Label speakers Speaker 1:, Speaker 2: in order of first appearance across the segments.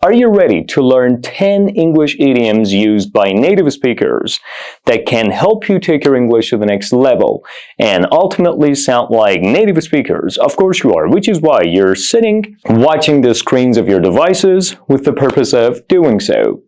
Speaker 1: Are you ready to learn 10 English idioms used by native speakers that can help you take your English to the next level and ultimately sound like native speakers? Of course you are, which is why you're sitting watching the screens of your devices with the purpose of doing so.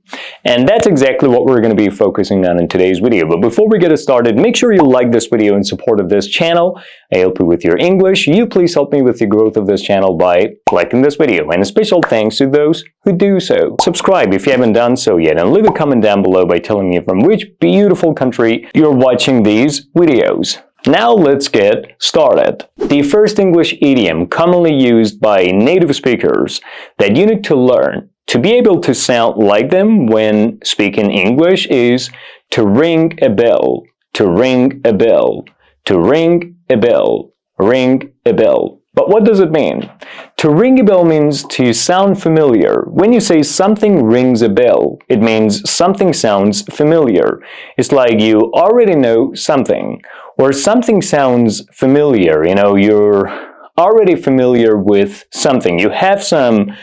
Speaker 1: And that's exactly what we're going to be focusing on in today's video. But before we get started, make sure you like this video in support of this channel. I help you with your English. You please help me with the growth of this channel by liking this video. And a special thanks to those who do so. Subscribe if you haven't done so yet, and leave a comment down below by telling me from which beautiful country you're watching these videos. Now let's get started. The first English idiom commonly used by native speakers that you need to learn to be able to sound like them when speaking English is to ring a bell, to ring a bell, to ring a bell, ring a bell. But what does it mean? To ring a bell means to sound familiar. When you say something rings a bell, it means something sounds familiar. It's like you already know something, or something sounds familiar. You know, you're already familiar with something. You have some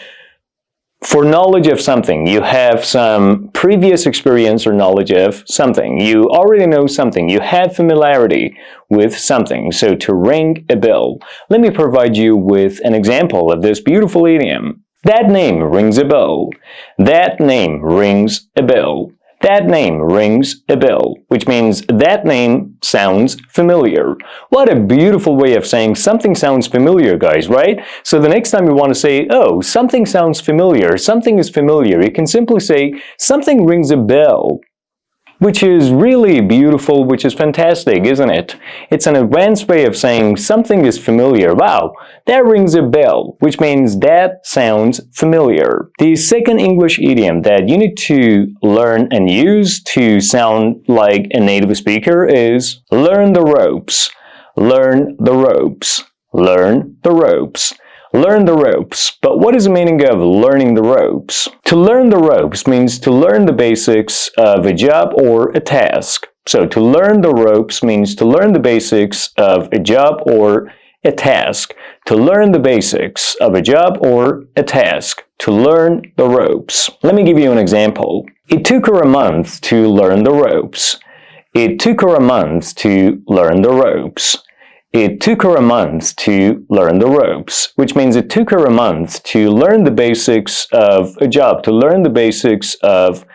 Speaker 1: foreknowledge of something. You have some previous experience or knowledge of something. You already know something. You have familiarity with something. So to ring a bell. Let me provide you with an example of this beautiful idiom. That name rings a bell. That name rings a bell. That name rings a bell, which means that name sounds familiar. What a beautiful way of saying something sounds familiar, guys, right? So the next time you want to say, oh, something sounds familiar, something is familiar, you can simply say, something rings a bell, which is really beautiful, which is fantastic, isn't it? It's an advanced way of saying something is familiar. Wow, that rings a bell, which means that sounds familiar. The second English idiom that you need to learn and use to sound like a native speaker is learn the ropes, learn the ropes, learn the ropes. Learn the ropes. But what is the meaning of learning the ropes? To learn the ropes means to learn the basics of a job or a task. So to learn the ropes means to learn the basics of a job or a task. To learn the basics of a job or a task. To learn the ropes. Let me give you an example. It took her a month to learn the ropes. It took her a month to learn the ropes. It took her a month to learn the ropes, which means it took her a month to learn the basics of a job, to learn the basics of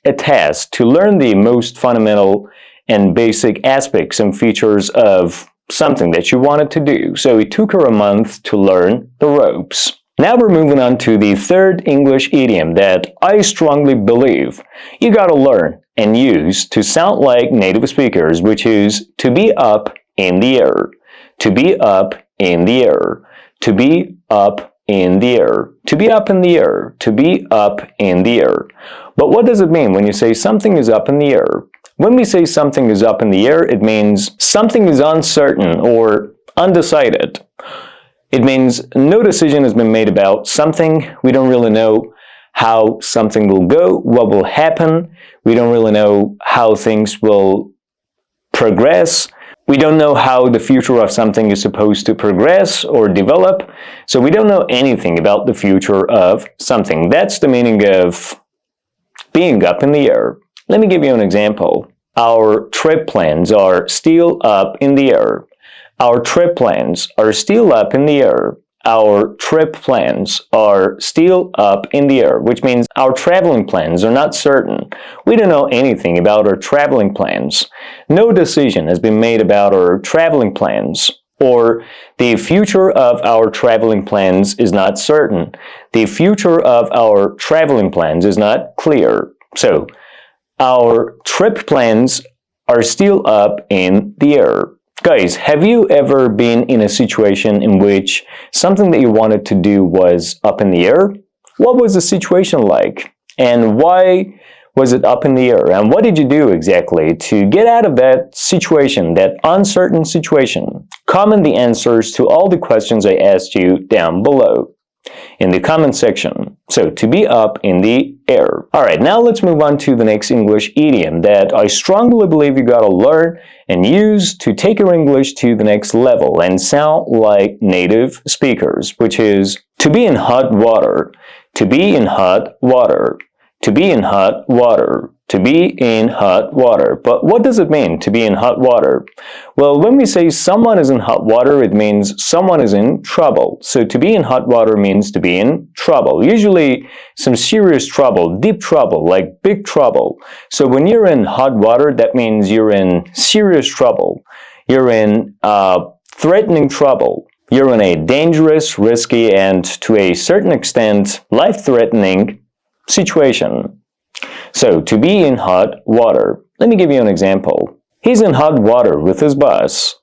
Speaker 1: a task, to learn the most fundamental and basic aspects and features of something that you wanted to do. So it took her a month to learn the ropes. Now we're moving on to the third English idiom that I strongly believe you gotta learn and use to sound like native speakers, which is to be up in the air. To be up in the air. To be up in the air. To be up in the air. To be up in the air. But what does it mean when you say something is up in the air? When we say something is up in the air, it means something is uncertain or undecided. It means no decision has been made about something. We don't really know how something will go, what will happen. We don't really know how things will progress. We don't know how the future of something is supposed to progress or develop, so we don't know anything about the future of something. That's the meaning of being up in the air. Let me give you an example. Our trip plans are still up in the air. Our trip plans are still up in the air. Our trip plans are still up in the air, which means our traveling plans are not certain. We don't know anything about our traveling plans. No decision has been made about our traveling plans, or the future of our traveling plans is not certain. The future of our traveling plans is not clear. So, our trip plans are still up in the air. Guys, have you ever been in a situation in which something that you wanted to do was up in the air? What was the situation like? And why was it up in the air? And what did you do exactly to get out of that situation, that uncertain situation? Comment the answers to all the questions I asked you down below in the comment section. So, to be up in the air. Alright, now let's move on to the next English idiom that I strongly believe you gotta learn and use to take your English to the next level and sound like native speakers, which is to be in hot water. To be in hot water. To be in hot water. To be in hot water. But what does it mean to be in hot water? Well, when we say someone is in hot water, it means someone is in trouble. So to be in hot water means to be in trouble. Usually some serious trouble, deep trouble, like big trouble. So when you're in hot water, that means you're in serious trouble. You're in threatening trouble. You're in a dangerous, risky, and to a certain extent, life-threatening situation. So, to be in hot water. Let me give you an example. He's in hot water with his bus.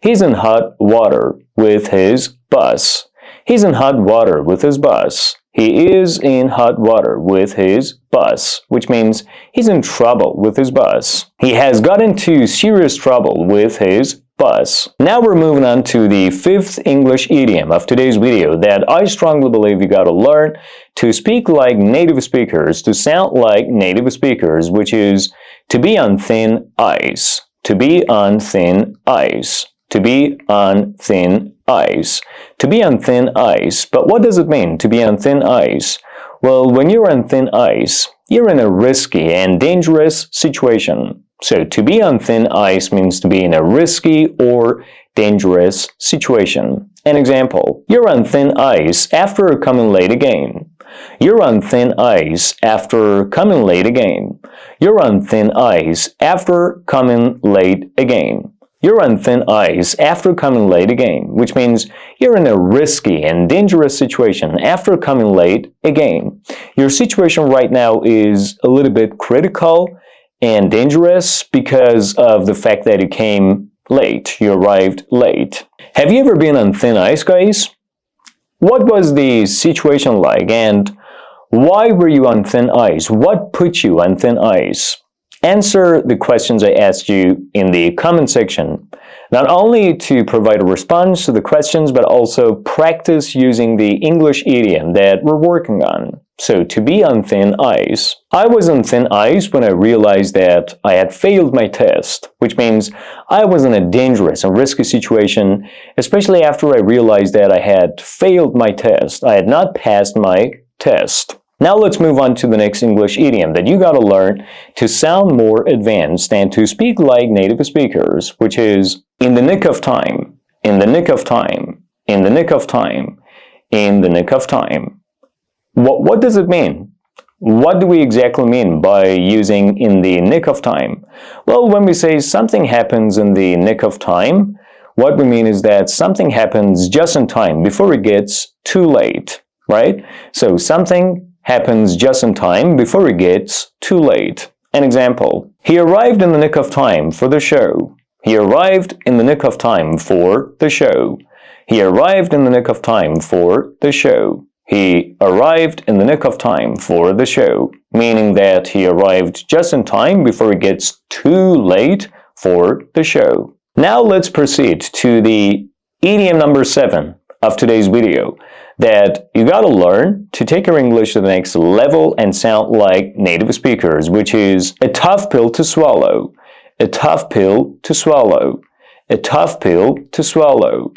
Speaker 1: He's in hot water with his bus. He's in hot water with his bus. He is in hot water with his bus, which means he's in trouble with his bus. He has got into serious trouble with his bus. Now we're moving on to the fifth English idiom of today's video that I strongly believe you gotta learn to speak like native speakers, to sound like native speakers, which is to be on thin ice. To be on thin ice. To be on thin ice. To be on thin ice. But what does it mean to be on thin ice? Well, when you're on thin ice, you're in a risky and dangerous situation. So, to be on thin ice means to be in a risky or dangerous situation. An example, you're on thin ice after coming late again. You're on thin ice after coming late again. You're on thin ice after coming late again. You're on thin ice after coming late again, which means you're in a risky and dangerous situation after coming late again. Your situation right now is a little bit critical and dangerous because of the fact that you came late, you arrived late. Have you ever been on thin ice, guys? What was the situation like and why were you on thin ice? What put you on thin ice? Answer the questions I asked you in the comment section, not only to provide a response to the questions, but also practice using the English idiom that we're working on. So, to be on thin ice. I was on thin ice when I realized that I had failed my test, which means I was in a dangerous and risky situation, especially after I realized that I had failed my test. I had not passed my test. Now let's move on to the next English idiom that you gotta learn to sound more advanced and to speak like native speakers, which is in the nick of time, in the nick of time, in the nick of time, in the nick of time. What does it mean? What do we exactly mean by using in the nick of time? Well, when we say something happens in the nick of time, what we mean is that something happens just in time before it gets too late, right? So something happens just in time before it gets too late. An example, he arrived in the nick of time for the show. He arrived in the nick of time for the show. He arrived in the nick of time for the show. He arrived in the nick of time for the show, meaning that he arrived just in time before it gets too late for the show. Now let's proceed to the idiom number 7 of today's video that you gotta learn to take your English to the next level and sound like native speakers, which is a tough pill to swallow. A tough pill to swallow. A tough pill to swallow.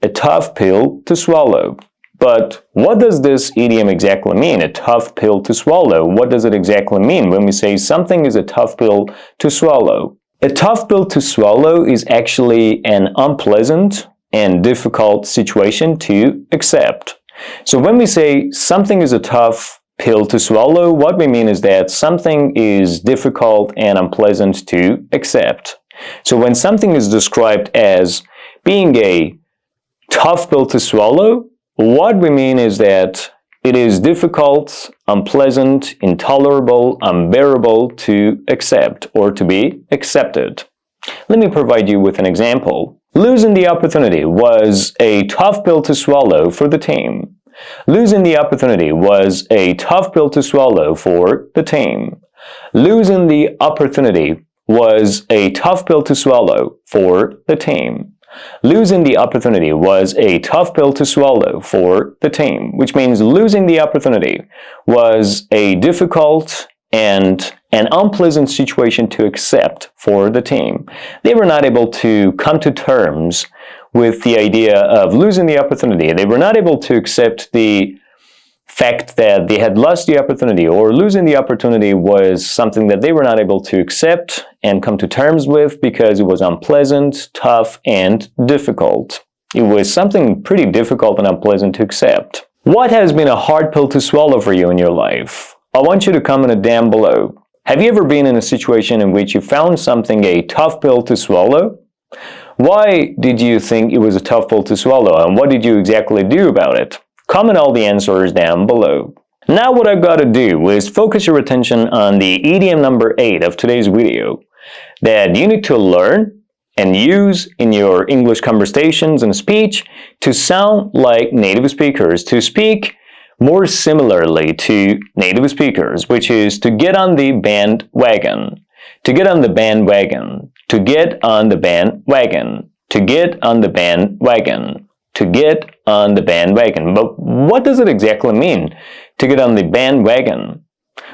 Speaker 1: A tough pill to swallow. But what does this idiom exactly mean? A tough pill to swallow. What does it exactly mean when we say something is a tough pill to swallow? A tough pill to swallow is actually an unpleasant and difficult situation to accept. So when we say something is a tough pill to swallow, what we mean is that something is difficult and unpleasant to accept. So when something is described as being a tough pill to swallow, what we mean is that it is difficult, unpleasant, intolerable, unbearable to accept or to be accepted. Let me provide you with an example. Losing the opportunity was a tough pill to swallow for the team. Losing the opportunity was a tough pill to swallow for the team. Losing the opportunity was a tough pill to swallow for the team. Losing the opportunity was a tough pill to swallow for the team, which means losing the opportunity was a difficult and an unpleasant situation to accept for the team. They were not able to come to terms with the idea of losing the opportunity. They were not able to accept the fact that they had lost the opportunity, or losing the opportunity was something that they were not able to accept and come to terms with because it was unpleasant, tough, and difficult. It was something pretty difficult and unpleasant to accept. What has been a hard pill to swallow for you in your life? I want you to comment it down below. Have you ever been in a situation in which you found something a tough pill to swallow? Why did you think it was a tough pill to swallow, and what did you exactly do about it? Comment all the answers down below. Now what I've got to do is focus your attention on the idiom number 8 of today's video that you need to learn and use in your English conversations and speech to sound like native speakers, to speak more similarly to native speakers, which is to get on the bandwagon, to get on the bandwagon, to get on the bandwagon, to get on the bandwagon, to get on the bandwagon. But what does it exactly mean to get on the bandwagon?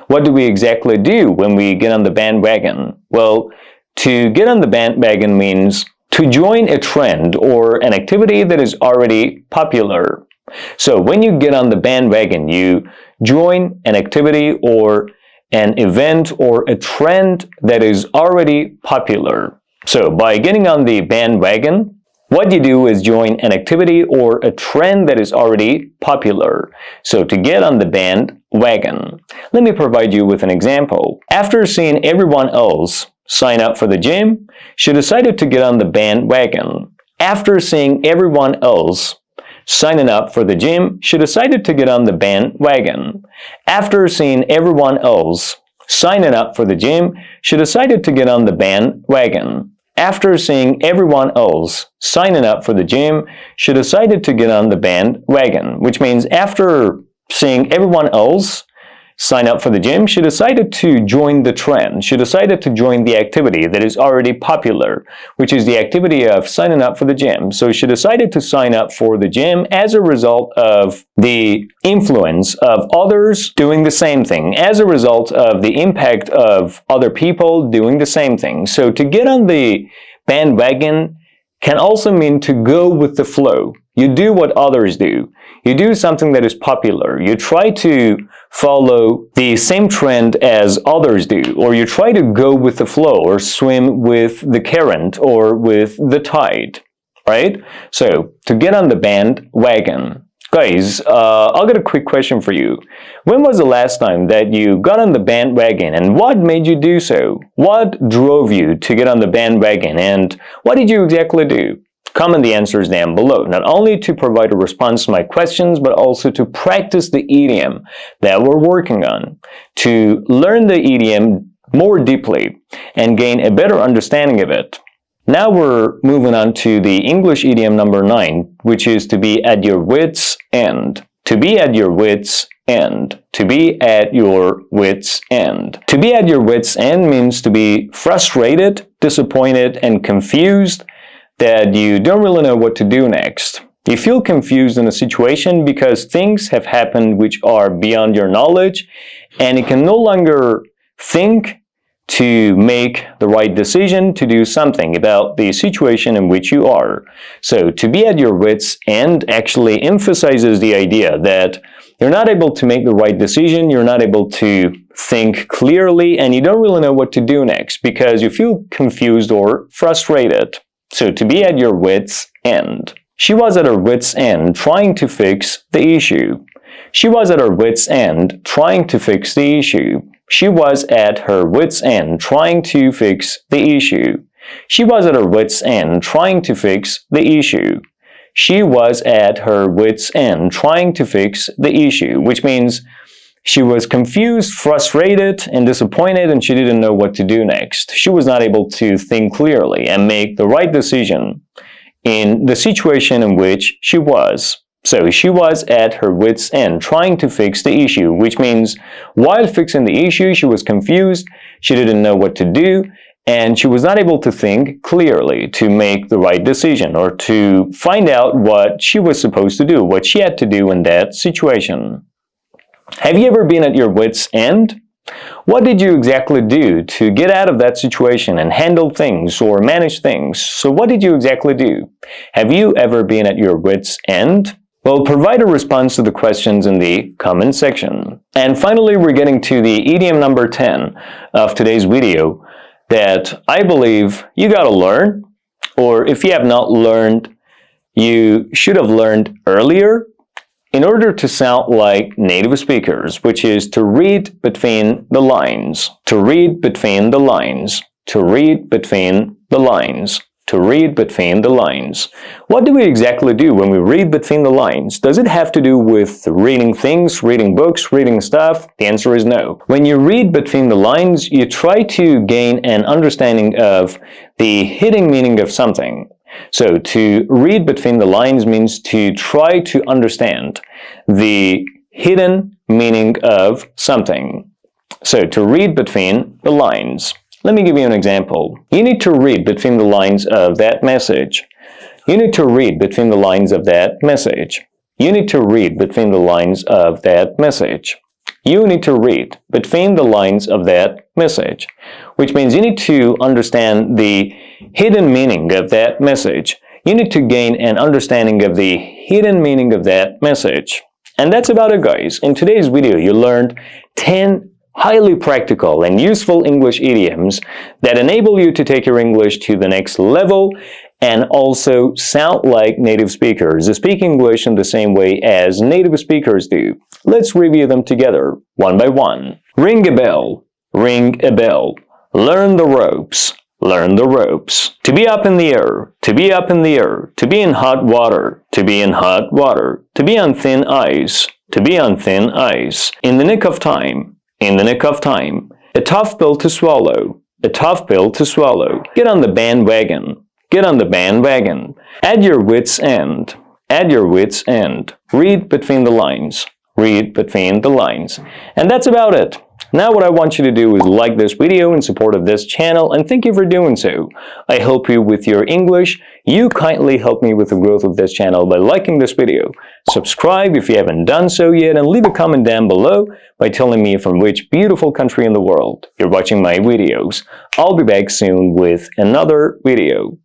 Speaker 1: What do we exactly do when we get on the bandwagon? Well, to get on the bandwagon means to join a trend or an activity that is already popular. So when you get on the bandwagon, you join an activity or an event or a trend that is already popular. So by getting on the bandwagon, what you do is join an activity or a trend that is already popular. So to get on the bandwagon. Let me provide you with an example. After seeing everyone else sign up for the gym, she decided to get on the bandwagon. After seeing everyone else signing up for the gym, she decided to get on the bandwagon. After seeing everyone else signing up for the gym, she decided to get on the bandwagon. After seeing everyone else signing up for the gym, she decided to get on the bandwagon, which means after seeing everyone else sign up for the gym, she decided to join the trend. She decided to join the activity that is already popular, which is the activity of signing up for the gym. So she decided to sign up for the gym as a result of the influence of others doing the same thing, as a result of the impact of other people doing the same thing. So to get on the bandwagon can also mean to go with the flow. You do what others do. You do something that is popular. You try to follow the same trend as others do, or you try to go with the flow or swim with the current or with the tide, right? So to get on the bandwagon. Guys, I'll get a quick question for you. When was the last time that you got on the bandwagon, and what made you do so? What drove you to get on the bandwagon, and what did you exactly do? Comment the answers down below, not only to provide a response to my questions, but also to practice the idiom that we're working on, to learn the idiom more deeply and gain a better understanding of it. Now we're moving on to the English idiom number 9, which is to be at your wits' end. To be at your wits' end. To be at your wits' end. To be at your wits' end means to be frustrated, disappointed, and confused, that you don't really know what to do next. You feel confused in a situation because things have happened which are beyond your knowledge, and you can no longer think to make the right decision to do something about the situation in which you are. So to be at your wits' end actually emphasizes the idea that you're not able to make the right decision, you're not able to think clearly, and you don't really know what to do next because you feel confused or frustrated. So to be at your wits' end. She was at her wits' end trying to fix the issue. She was at her wits' end trying to fix the issue. She was at her wits' end trying to fix the issue. She was at her wits' end trying to fix the issue. She was at her wits' end trying to fix the issue, which means she was confused, frustrated, and disappointed, and she didn't know what to do next. She was not able to think clearly and make the right decision in the situation in which she was. So she was at her wits' end trying to fix the issue, which means while fixing the issue, she was confused, she didn't know what to do, and she was not able to think clearly to make the right decision or to find out what she was supposed to do, what she had to do in that situation. Have you ever been at your wits' end? What did you exactly do to get out of that situation and handle things or manage things? So what did you exactly do? Have you ever been at your wits' end? Well, provide a response to the questions in the comment section. And finally, we're getting to the idiom number 10 of today's video that I believe you gotta learn, or if you have not learned, you should have learned earlier in order to sound like native speakers, which is to read between the lines, to read between the lines, to read between the lines, to read between the lines. What do we exactly do when we read between the lines? Does it have to do with reading things, reading books, reading stuff? The answer is no. When you read between the lines, you try to gain an understanding of the hidden meaning of something. So to read between the lines means to try to understand the hidden meaning of something. So to read between the lines. Let me give you an example. You need to read between the lines of that message. You need to read between the lines of that message. You need to read between the lines of that message. You need to read between the lines of that message, which means you need to understand the hidden meaning of that message. You need to gain an understanding of the hidden meaning of that message. And that's about it, guys. In today's video, you learned 10 highly practical and useful English idioms that enable you to take your English to the next level and also sound like native speakers, speak English in the same way as native speakers do. Let's review them together, one by one. Ring a bell, ring a bell. Learn the ropes, learn the ropes. To be up in the air, to be up in the air. To be in hot water, to be in hot water. To be on thin ice, to be on thin ice. In the nick of time, in the nick of time. A tough pill to swallow, a tough pill to swallow. Get on the bandwagon, get on the bandwagon. At your wits' end, at your wits' end. Read between the lines, read between the lines. And that's about it. Now what I want you to do is like this video in support of this channel, and thank you for doing so. I help you with your English. You kindly help me with the growth of this channel by liking this video. Subscribe if you haven't done so yet, and leave a comment down below by telling me from which beautiful country in the world you're watching my videos. I'll be back soon with another video.